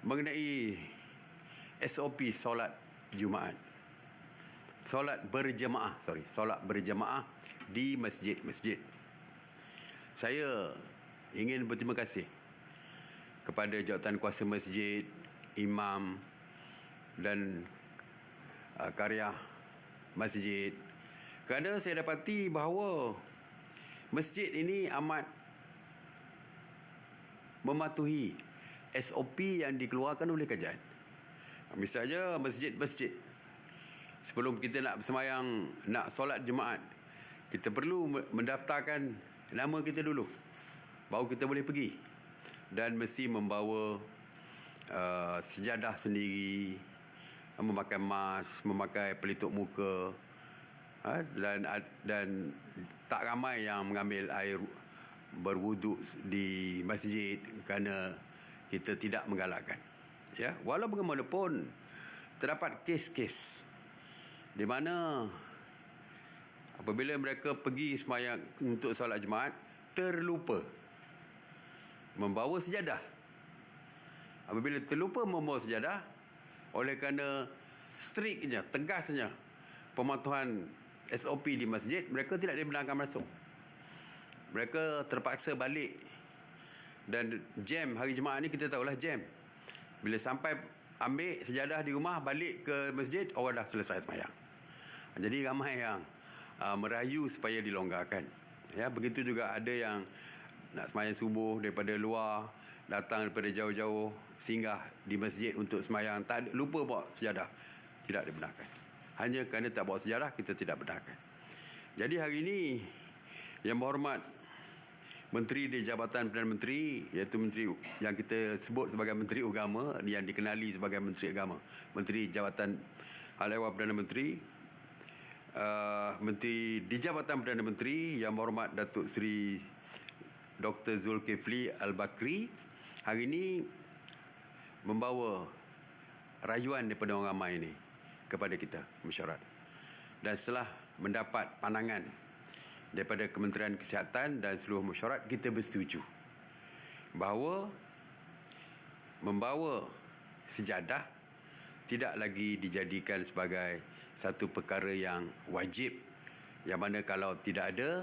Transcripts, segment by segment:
mengenai SOP solat Jumaat. Solat berjemaah di masjid-masjid. Saya ingin berterima kasih kepada jawatan kuasa masjid, imam dan karya masjid, kerana saya dapati bahawa masjid ini amat mematuhi SOP yang dikeluarkan oleh kerajaan. Misalnya masjid-masjid, sebelum kita nak bersemayang, nak solat Jumaat, kita perlu mendaftarkan nama kita dulu, baru kita boleh pergi. Dan mesti membawa sejadah sendiri, memakai mask, memakai pelitup muka, dan tak ramai yang mengambil air berwuduk di masjid kerana kita tidak menggalakkan. Ya, walau bagaimanapun terdapat kes-kes di mana apabila mereka pergi sembahyang untuk solat Jumaat terlupa membawa sejadah. Apabila terlupa membawa sejadah, oleh kerana striknya, tegasnya pematuhan SOP di masjid, mereka tidak dibenarkan masuk. Mereka terpaksa balik. Dan jam hari Jumaat ni kita tahulah jam. Bila sampai ambil sejadah di rumah, balik ke masjid, orang dah selesai sembahyang. Jadi ramai yang merayu supaya dilonggarkan. Ya, begitu juga ada yang nak sembahyang subuh daripada luar, datang daripada jauh-jauh, singgah di masjid untuk sembahyang, lupa bawa sejadah, tidak dibenarkan. Hanya kerana tak bawa sejadah, kita tidak benarkan. Jadi hari ini Yang Berhormat Menteri di Jabatan Perdana Menteri, iaitu Menteri yang kita sebut sebagai Menteri Agama, yang dikenali sebagai Menteri Agama, Menteri Jabatan Hal Ehwal Perdana Menteri, Menteri di Jabatan Perdana Menteri Yang Berhormat Datuk Seri Dr. Zulkifli Al-Bakri hari ini membawa rayuan daripada orang ramai ini kepada kita, masyarakat. Dan setelah mendapat pandangan daripada Kementerian Kesihatan dan seluruh mesyuarat, kita bersetuju bahawa membawa sejadah tidak lagi dijadikan sebagai satu perkara yang wajib, yang mana kalau tidak ada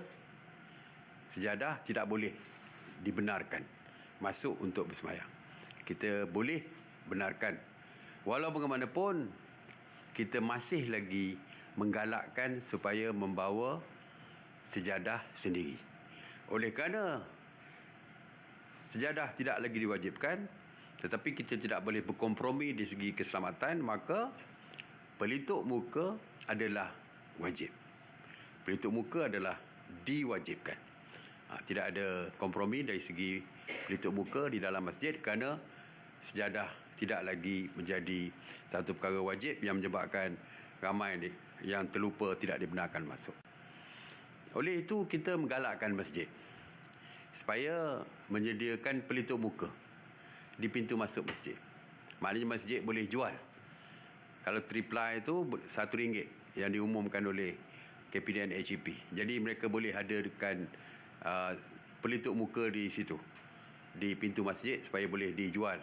sejadah tidak boleh dibenarkan masuk untuk bersemayang. Kita boleh benarkan. Walau bagaimanapun, kita masih lagi menggalakkan supaya membawa sejadah sendiri. Oleh kerana sejadah tidak lagi diwajibkan, tetapi kita tidak boleh berkompromi di segi keselamatan, maka pelitup muka adalah wajib. Pelitup muka adalah diwajibkan. Tidak ada kompromi dari segi pelitup muka di dalam masjid, kerana sejadah tidak lagi menjadi satu perkara wajib yang menyebabkan ramai yang terlupa tidak dibenarkan masuk. Oleh itu, kita menggalakkan masjid supaya menyediakan pelitup muka di pintu masuk masjid. Maknanya masjid boleh jual. Kalau 3ply itu RM1 yang diumumkan oleh KPDN HEP. Jadi mereka boleh hadirkan pelitup muka di situ, di pintu masjid, supaya boleh dijual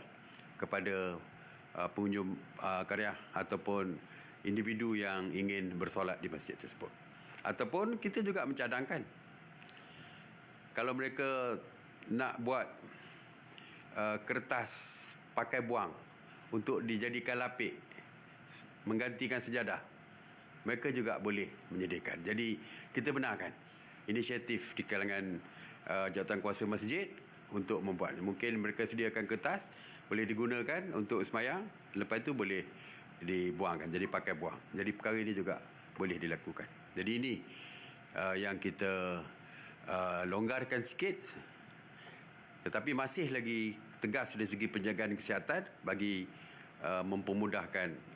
kepada pengunjung karya ataupun individu yang ingin bersolat di masjid tersebut. Ataupun kita juga mencadangkan, kalau mereka nak buat kertas pakai buang untuk dijadikan lapik menggantikan sejadah, mereka juga boleh menyediakan. Jadi kita benarkan inisiatif di kalangan jawatan kuasa masjid untuk membuat. Mungkin mereka sediakan kertas, boleh digunakan untuk semayang, lepas itu boleh dibuangkan, jadi pakai buang. Jadi perkara ini juga boleh dilakukan. Jadi ini yang kita longgarkan sikit, tetapi masih lagi tegas dari segi penjagaan kesihatan bagi mempermudahkan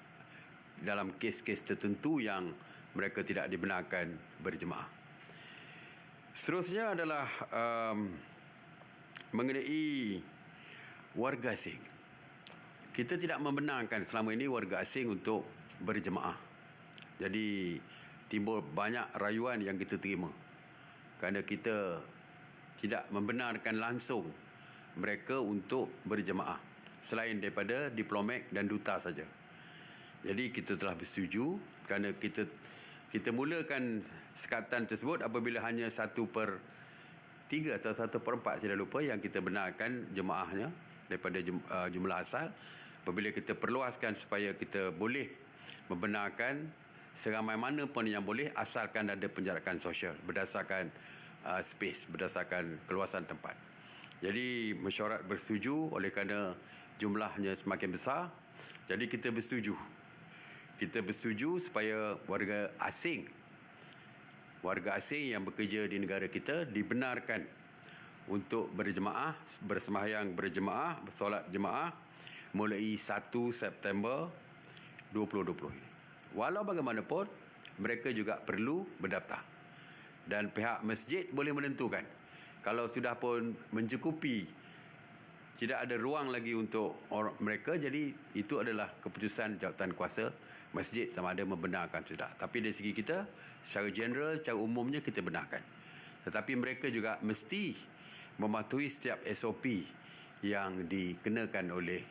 dalam kes-kes tertentu yang mereka tidak dibenarkan berjemaah. Seterusnya adalah mengenai warga asing. Kita tidak membenarkan selama ini warga asing untuk berjemaah. Jadi timbul banyak rayuan yang kita terima kerana kita tidak membenarkan langsung mereka untuk berjemaah. selain daripada diplomat dan duta saja. Jadi kita telah bersetuju kerana kita mulakan sekatan tersebut apabila hanya 1/3 atau 1/4 saya dah lupa yang kita benarkan jemaahnya daripada jumlah asal. Apabila kita perluaskan supaya kita boleh membenarkan seramai mana pun yang boleh asalkan ada penjarakan sosial berdasarkan space, berdasarkan keluasan tempat. Jadi mesyuarat bersetuju oleh kerana jumlahnya semakin besar. Jadi kita bersetuju supaya warga asing yang bekerja di negara kita dibenarkan untuk berjemaah, bersembahyang berjemaah, bersolat jemaah mulai 1 September 2020 ini. Walau bagaimanapun, mereka juga perlu berdaftar. Dan pihak masjid boleh menentukan. Kalau sudah pun mencukupi, tidak ada ruang lagi untuk mereka, jadi itu adalah keputusan jawatan kuasa masjid sama ada membenarkan sudah. Tapi dari segi kita, secara general, secara umumnya kita benarkan. Tetapi mereka juga mesti mematuhi setiap SOP yang dikenakan oleh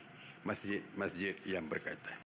masjid-masjid yang berkaitan.